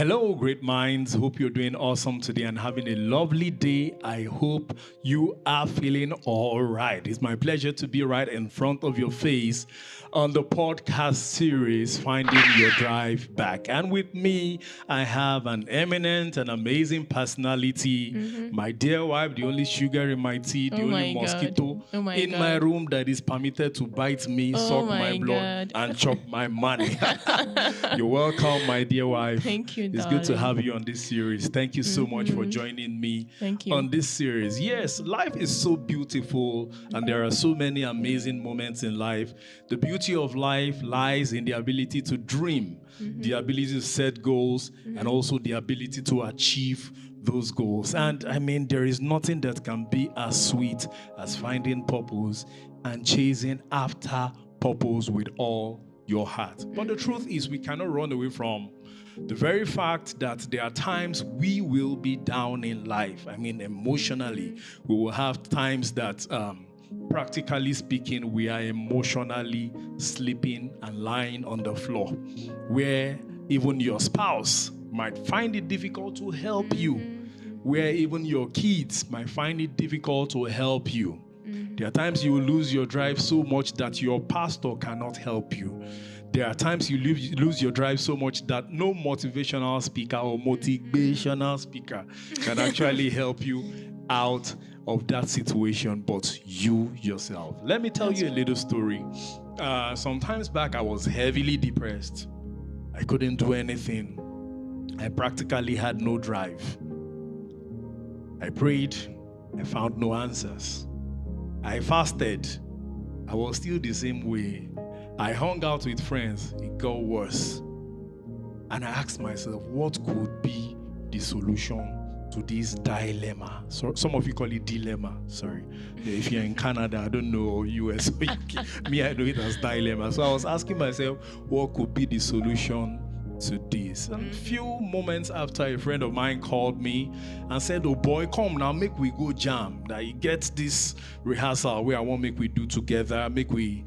Hello, great minds. Hope you're doing awesome today and having a lovely day. I hope you are feeling all right. It's my pleasure to be right in front of your face on the podcast series, Finding Your Drive Back. And with me, I have an eminent and amazing personality, my dear wife, the only sugar in my tea, the only mosquito in my room that is permitted to bite me, suck my blood, and chop my money. You're welcome, my dear wife. Thank you, It's good to have you on this series. Thank you so much for joining me on this series. Yes, life is so beautiful and there are so many amazing moments in life. The beauty of life lies in the ability to dream, the ability to set goals, and also the ability to achieve those goals. And I mean, there is nothing that can be as sweet as finding purpose and chasing after purpose with all your heart. But the truth is, we cannot run away from the very fact that there are times we will be down in life. I mean, emotionally, we will have times that, practically speaking, we are emotionally sleeping and lying on the floor, where even your spouse might find it difficult to help you, where even your kids might find it difficult to help you. There are times you will lose your drive so much that your pastor cannot help you. There are times you lose your drive so much that no motivational speaker or motivational speaker can actually help you out of that situation, but you yourself. Let me tell you a little story. Some times back, I was heavily depressed. I couldn't do anything. I practically had no drive. I prayed. I found no answers. I fasted. I was still the same way. I hung out with friends. It got worse. And I asked myself, what could be the solution to this dilemma? So some of you call it dilemma. Sorry. If you're in Canada, I don't know, or US or UK. Me, I know it as dilemma. So I was asking myself, what could be the solution to this? And a few moments after, a friend of mine called me and said, oh boy, come now, make we go jam. That you get this rehearsal where I want make we do together, make we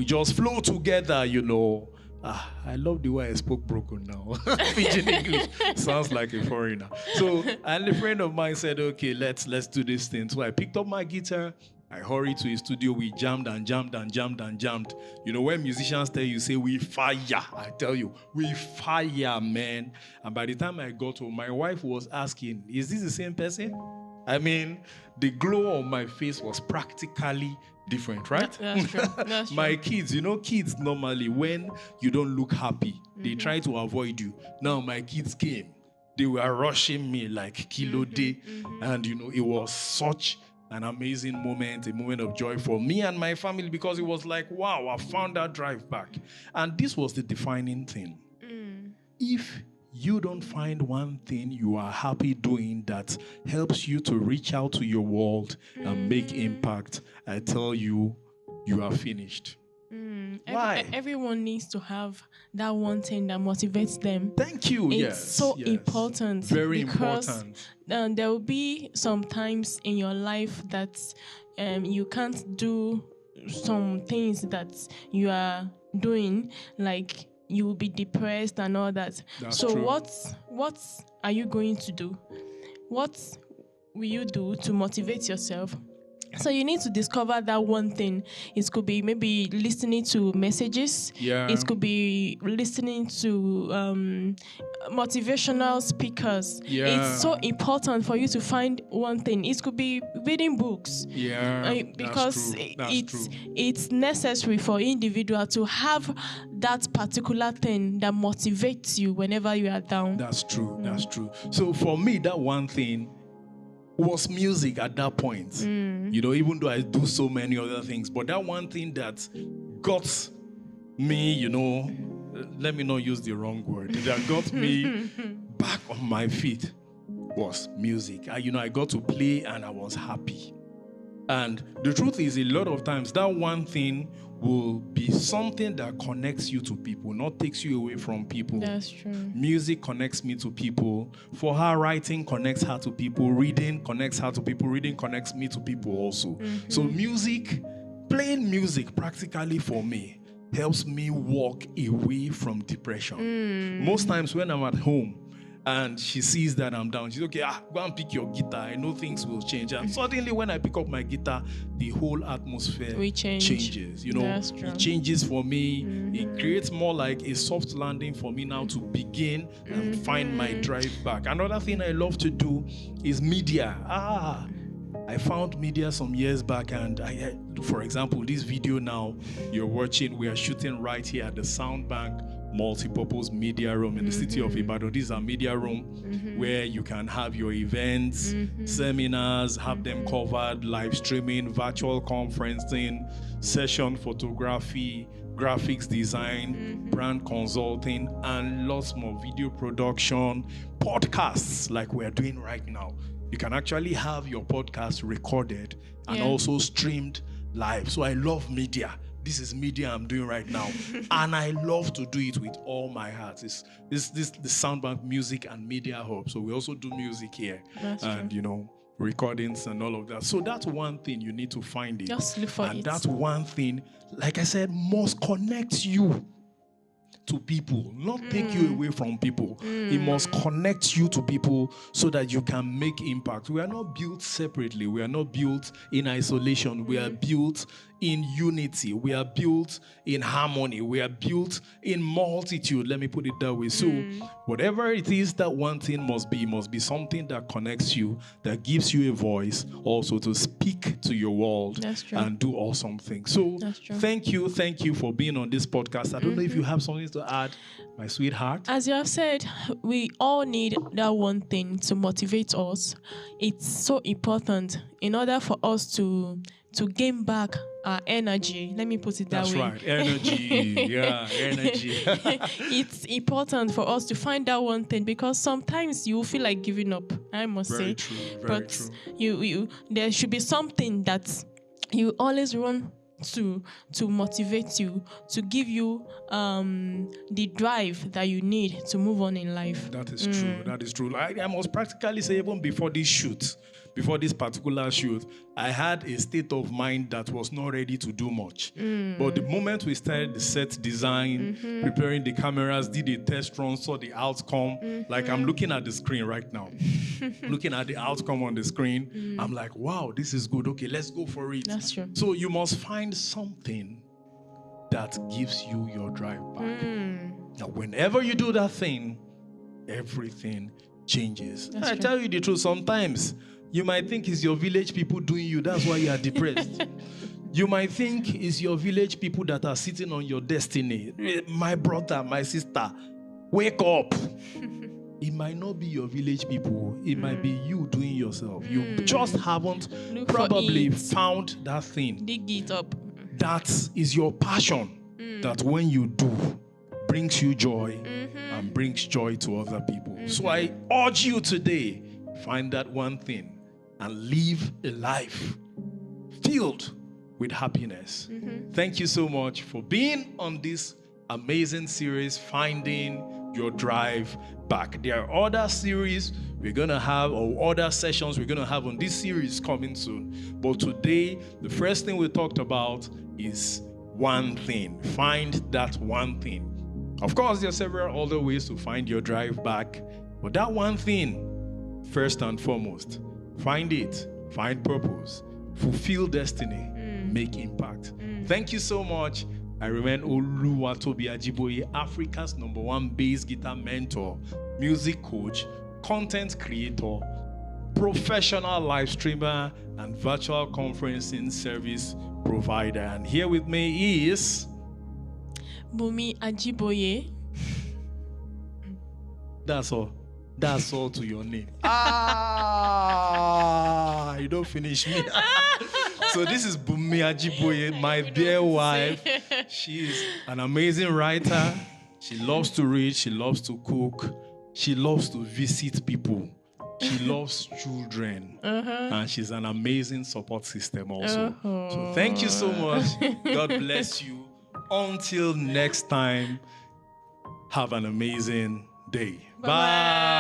just flow together, you know. I love the way I spoke broken now. Pidgin English sounds like a foreigner. So, and a friend of mine said, okay, let's do this thing. So I picked up my guitar. I hurried to his studio. We jammed and jammed and jammed and jammed. You know, when musicians tell you, say, we fire. I tell you, we fire, man. And by the time I got home, my wife was asking, is this the same person? I mean, the glow on my face was practically different, right? That's true. That's true. My kids, you know, kids normally, when you don't look happy, they try to avoid you. Now my kids came. They were rushing me like kilo day. And, you know, it was such an amazing moment, a moment of joy for me and my family, because it was like, wow, I found that drive back. And this was the defining thing. If you don't find one thing you are happy doing that helps you to reach out to your world and make impact, I tell you, you are finished. Why? Everyone needs to have that one thing that motivates them. Thank you. It's so important. Very because important. There will be some times in your life that you can't do some things that you are doing, like you will be depressed and all that. That's so true. what are you going to do? What will you do to motivate yourself? So you need to discover that one thing. It could be maybe listening to messages. Yeah. It could be listening to motivational speakers. Yeah. It's so important for you to find one thing. It could be reading books. Yeah. Because That's true. it's necessary for individual to have that particular thing that motivates you whenever you are down. That's true. That's true. So for me, that one thing was music at that point. You know, even though I do so many other things, but that one thing that got me, you know, let me not use the wrong word, that got me back on my feet was music. I got to play and I was happy. And the truth is, a lot of times that one thing will be something that connects you to people, not takes you away from people. That's true. Music connects me to people. For her, writing connects her to people. Reading connects her to people. Reading connects me to people also. So music, playing music practically for me helps me walk away from depression. Most times when I'm at home, And she sees that I'm down. She's okay, go and pick your guitar. I know things will change. And suddenly when I pick up my guitar, the whole atmosphere changes. You know, it changes for me. It creates more like a soft landing for me now to begin and find my drive back. Another thing I love to do is media. I found media some years back, and for example, this video now you're watching, we are shooting right here at the Soundbank multi-purpose media room in the city of Ibadan. This is a media room where you can have your events, seminars, have them covered, live streaming, virtual conferencing, session photography, graphics design, brand consulting, and lots more, video production, podcasts like we're doing right now. You can actually have your podcast recorded and also streamed live. So I love media. This is media I'm doing right now. And I love to do it with all my heart. It's the Soundbank Music and Media Hub. So we also do music here. That's and, true. you know, recordings and all of that. So that's one thing you need to find it. Just look for it. And that's one thing, like I said, must connect you to people, not take you away from people. It must connect you to people so that you can make impact. We are not built separately. We are not built in isolation. We are built in unity. We are built in harmony. We are built in multitude. Let me put it that way. So whatever it is, that one thing must be something that connects you, that gives you a voice also to speak to your world and do awesome things. So thank you for being on this podcast. I don't know if you have something to add, my sweetheart. As you have said, we all need that one thing to motivate us. It's so important in order for us to gain back our energy. Let me put it that way. That's right. Energy. Yeah, energy. It's important for us to find that one thing, because sometimes you feel like giving up, I must say. True. Very true. You there should be something that you always run to motivate you, to give you the drive that you need to move on in life. That is true. That is true. I must practically say, even before this particular shoot, I had a state of mind that was not ready to do much. But the moment we started the set design, preparing the cameras, did a test run, saw the outcome, like I'm looking at the screen right now, looking at the outcome on the screen, I'm like, wow, this is good. Okay, let's go for it. That's true. So you must find something that gives you your drive back. Now, whenever you do that thing, everything changes. I tell you the truth, sometimes you might think it's your village people doing you. That's why you are depressed. You might think it's your village people that are sitting on your destiny. My brother, my sister, wake up. It might not be your village people. It might be you doing yourself. You just haven't probably found that thing. Dig it up. That is your passion. That when you do, brings you joy and brings joy to other people. So I urge you today, find that one thing and live a life filled with happiness. Thank you so much for being on this amazing series, Finding Your Drive Back. There are other series we're going to have, or other sessions we're going to have on this series coming soon. But today, the first thing we talked about is one thing. Find that one thing. Of course, there are several other ways to find your drive back, but that one thing, first and foremost, find it, find purpose, fulfill destiny, make impact. Thank you so much. I remain Oluwatobi Ajiboye, Africa's #1 bass guitar mentor, music coach, content creator, professional live streamer, and virtual conferencing service provider. And here with me is Bumi Ajiboye. That's all. That's all to your name. You don't finish me. So this is Bumi Ajiboye, my dear wife. She is an amazing writer. She loves to read. She loves to cook. She loves to visit people. She loves children. And she's an amazing support system also. So thank you so much. God bless you. Until next time, have an amazing day. Bye.